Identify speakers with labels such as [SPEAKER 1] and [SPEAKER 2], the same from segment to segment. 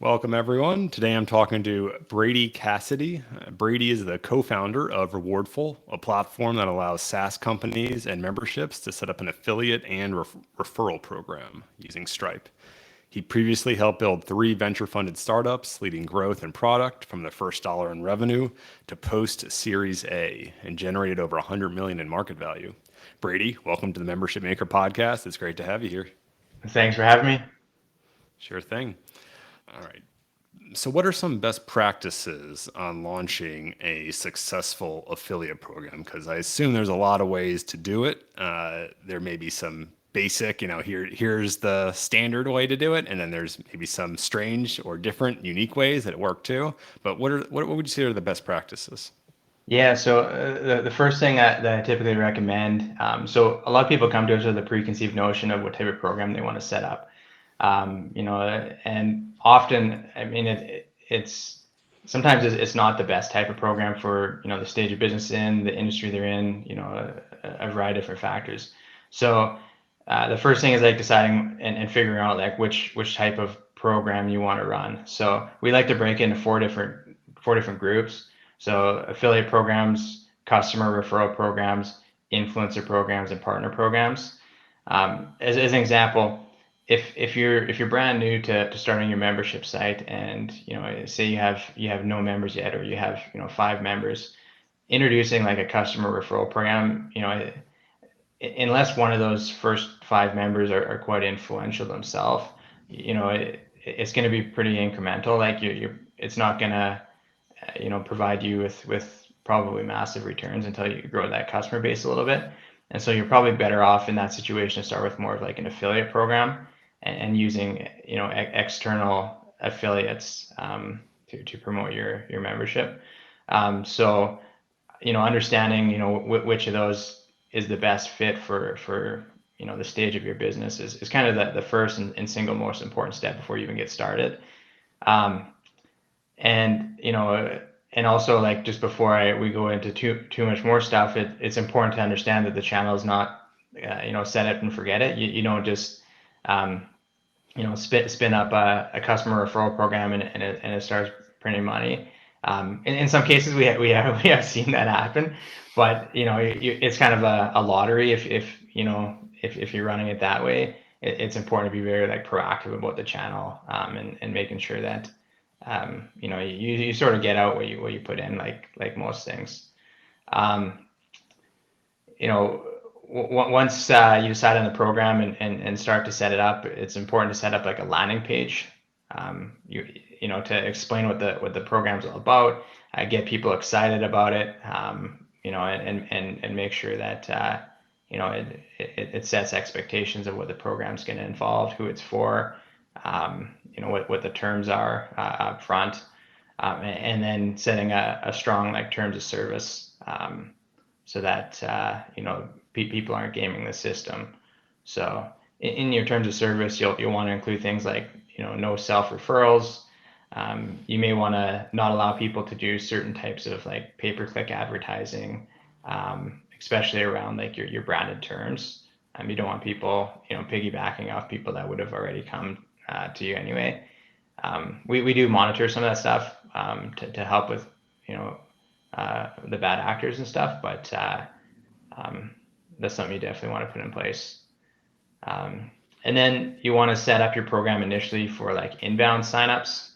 [SPEAKER 1] Welcome, everyone. Today I'm talking to Brady Cassidy. Brady is the co founder of Rewardful, a platform that allows SaaS companies and memberships to set up an affiliate and referral program using Stripe. He previously helped build three venture funded startups, leading growth and product from the first dollar in revenue to post Series A, and generated over 100 million in market value. Brady, welcome to the Membership Maker podcast. It's great to have you here.
[SPEAKER 2] Thanks for having me.
[SPEAKER 1] Sure thing. All right. So, what are some best practices on launching a successful affiliate program? Because I assume there's a lot of ways to do it. There may be some basic, here's the standard way to do it, and then there's maybe some strange or different, unique ways that work too. But what would you say are the best practices?
[SPEAKER 2] Yeah, so the first thing that I typically recommend, so a lot of people come to us with a preconceived notion of what type of program they want to set up. And often, I mean, it's sometimes it's not the best type of program for, the stage of business in, the industry they're in, a variety of different factors. So the first thing is like deciding and figuring out like which type of program you want to run. So we like to break into four different groups. So affiliate programs, customer referral programs, influencer programs, and partner programs. As an example, if you're brand new to starting your membership site, and say you have no members yet, or you have 5 members, introducing like a customer referral program, unless one of those first 5 members are quite influential themselves, it's going to be pretty incremental. Like it's not going to provide you with probably massive returns until you grow that customer base a little bit. And so you're probably better off in that situation to start with more of like an affiliate program, and using external affiliates to promote your membership. So understanding which of those is the best fit for the stage of your business is kind of the first and single most important step before you even get started. Um, and and also, like, just before we go into too much more stuff, it's important to understand that the channel is not set it and forget it. You don't just um, spin up a customer referral program, and it starts printing money. In some cases we have seen that happen, but it's kind of a lottery if you're running it that way. It's important to be very like proactive about the channel, and making sure that you sort of get out what you put in, like most things. Um, Once you decide on the program and start to set it up, it's important to set up like a landing page, to explain what the program's all about, get people excited about it, and make sure that it sets expectations of what the program's going to involve, who it's for, what the terms are up front, and then setting a strong like terms of service, so that people aren't gaming the system. So in your terms of service, you'll want to include things like no self referrals. You may want to not allow people to do certain types of like pay per click advertising, especially around like your branded terms. You don't want people piggybacking off people that would have already come to you anyway. We do monitor some of that stuff, to help with you know the bad actors and stuff, but um, that's something you definitely want to put in place. Um, and then you want to set up your program initially for like inbound signups.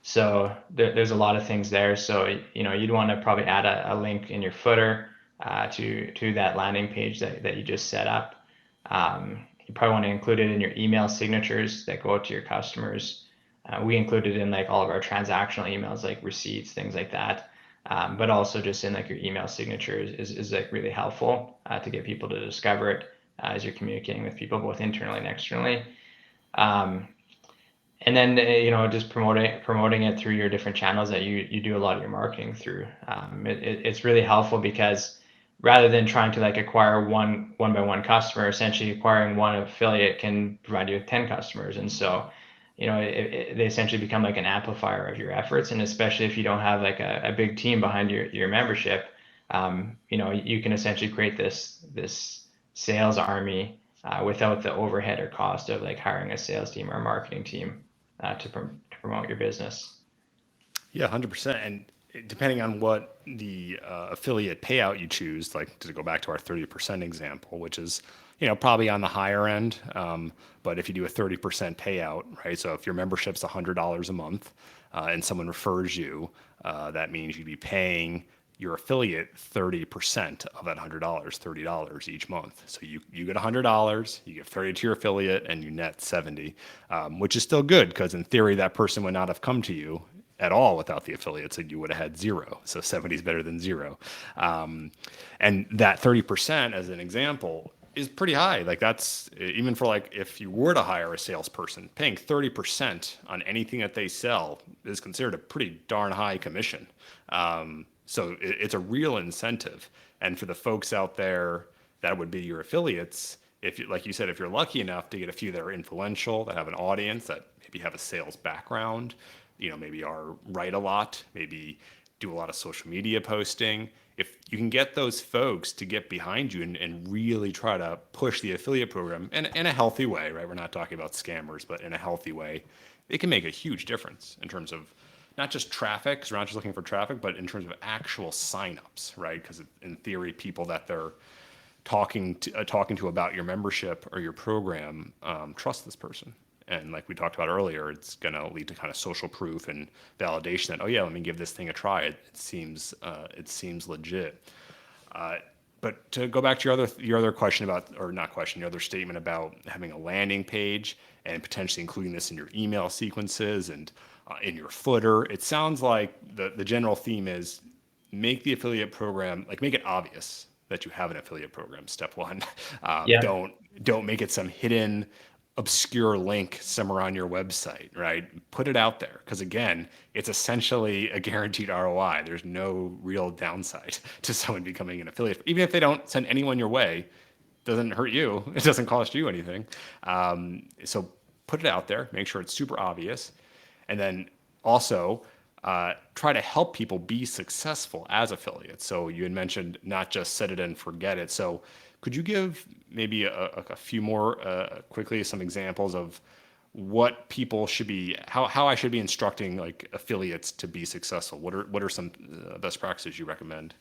[SPEAKER 2] So there's a lot of things there. So you'd want to probably add a link in your footer to that landing page that you just set up. You probably want to include it in your email signatures that go out to your customers. We include it in like all of our transactional emails, like receipts, things like that. But also just in like your email signatures is like really helpful to get people to discover it as you're communicating with people both internally and externally. Um, and then just promoting it through your different channels that you do a lot of your marketing through. It's really helpful because rather than trying to like acquire one by one customer, essentially acquiring one affiliate can provide you with 10 customers. And so they essentially become like an amplifier of your efforts. And especially if you don't have like a big team behind your membership, you can essentially create this sales army without the overhead or cost of like hiring a sales team or a marketing team to promote your business.
[SPEAKER 1] Yeah, 100%. And depending on what the affiliate payout you choose, like to go back to our 30% example, which is, probably on the higher end. But if you do a 30% payout, right? So if your membership's $100 a month and someone refers you, that means you'd be paying your affiliate 30% of that $100, $30 each month. So you get $100, you give 30 to your affiliate, and you net 70, which is still good because in theory that person would not have come to you at all without the affiliate, so you would have had zero. So 70 is better than zero. And that 30%, as an example, is pretty high. Like that's even for like if you were to hire a salesperson, paying 30% on anything that they sell is considered a pretty darn high commission. So it's a real incentive. And for the folks out there that would be your affiliates, if you, like you said, if you're lucky enough to get a few that are influential, that have an audience, that maybe have a sales background, maybe are write a lot, maybe do a lot of social media posting. If you can get those folks to get behind you and really try to push the affiliate program in a healthy way, right? We're not talking about scammers, but in a healthy way, it can make a huge difference in terms of not just traffic, because we're not just looking for traffic, but in terms of actual signups, right? Because in theory, people that they're talking to about your membership or your program trust this person. And like we talked about earlier, it's going to lead to kind of social proof and validation that, oh yeah, let me give this thing a try. It seems legit. But to go back to your other question about, or not question, your other statement about having a landing page and potentially including this in your email sequences and in your footer, it sounds like the general theme is make the affiliate program, like make it obvious that you have an affiliate program. Step one.
[SPEAKER 2] Yeah.
[SPEAKER 1] Don't make it some hidden obscure link somewhere on your website, right? Put it out there because again, it's essentially a guaranteed ROI. There's no real downside to someone becoming an affiliate, even if they don't send anyone your way. Doesn't hurt you. It doesn't cost you anything. So put it out there. Make sure it's super obvious, and then also try to help people be successful as affiliates. So you had mentioned not just set it and forget it. So could you give maybe a few more quickly some examples of what people should be, how I should be instructing like affiliates to be successful? What are some best practices you recommend?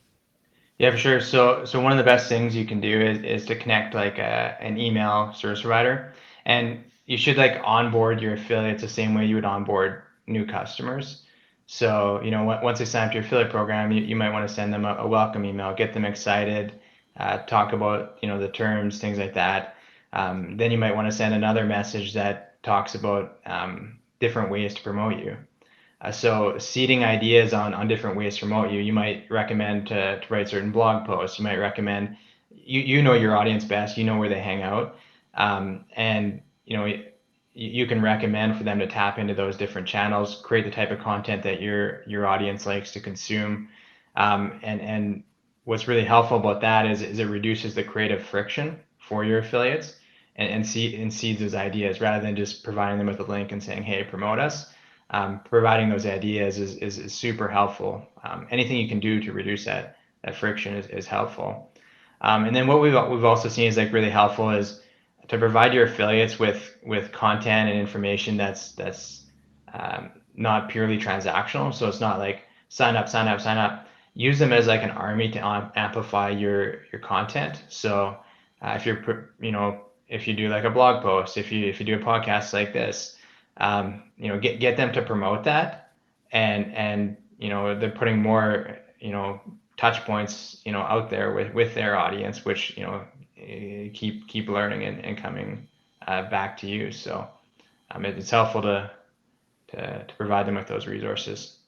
[SPEAKER 2] Yeah, for sure. So one of the best things you can do is to connect like an email service provider, and you should like onboard your affiliates the same way you would onboard new customers. So, once they sign up to your affiliate program, you might want to send them a welcome email, get them excited, talk about, the terms, things like that. Then you might want to send another message that talks about different ways to promote you. So seeding ideas on different ways to promote you, you might recommend to write certain blog posts. You might recommend, you know your audience best, you know where they hang out. And you can recommend for them to tap into those different channels, create the type of content that your audience likes to consume. And what's really helpful about that is it reduces the creative friction for your affiliates and seeds those ideas rather than just providing them with a link and saying, hey, promote us. Providing those ideas is super helpful. Anything you can do to reduce that friction is helpful. And then what we've also seen is like really helpful is to provide your affiliates with content and information that's not purely transactional. So it's not like sign up, sign up, sign up. Use them as like an army to amplify your content. So if if you do like a blog post, if you do a podcast like this, get them to promote that, and they're putting more touch points out there with their audience, which keep learning and coming back to you. So it's helpful to provide them with those resources.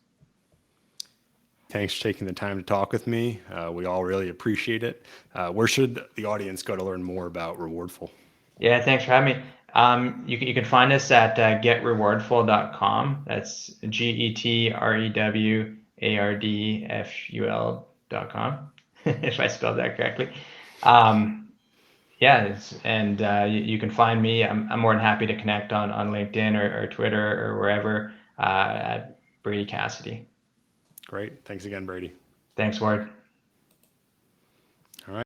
[SPEAKER 1] Thanks for taking the time to talk with me. We all really appreciate it. Where should the audience go to learn more about Rewardful?
[SPEAKER 2] Yeah, thanks for having me. You can find us at getrewardful.com. That's GETREWARDFUL.com, if I spelled that correctly. Yeah, and you can find me. I'm more than happy to connect on LinkedIn or Twitter or wherever at Brady Cassidy.
[SPEAKER 1] Great. Thanks again, Brady.
[SPEAKER 2] Thanks, Ward.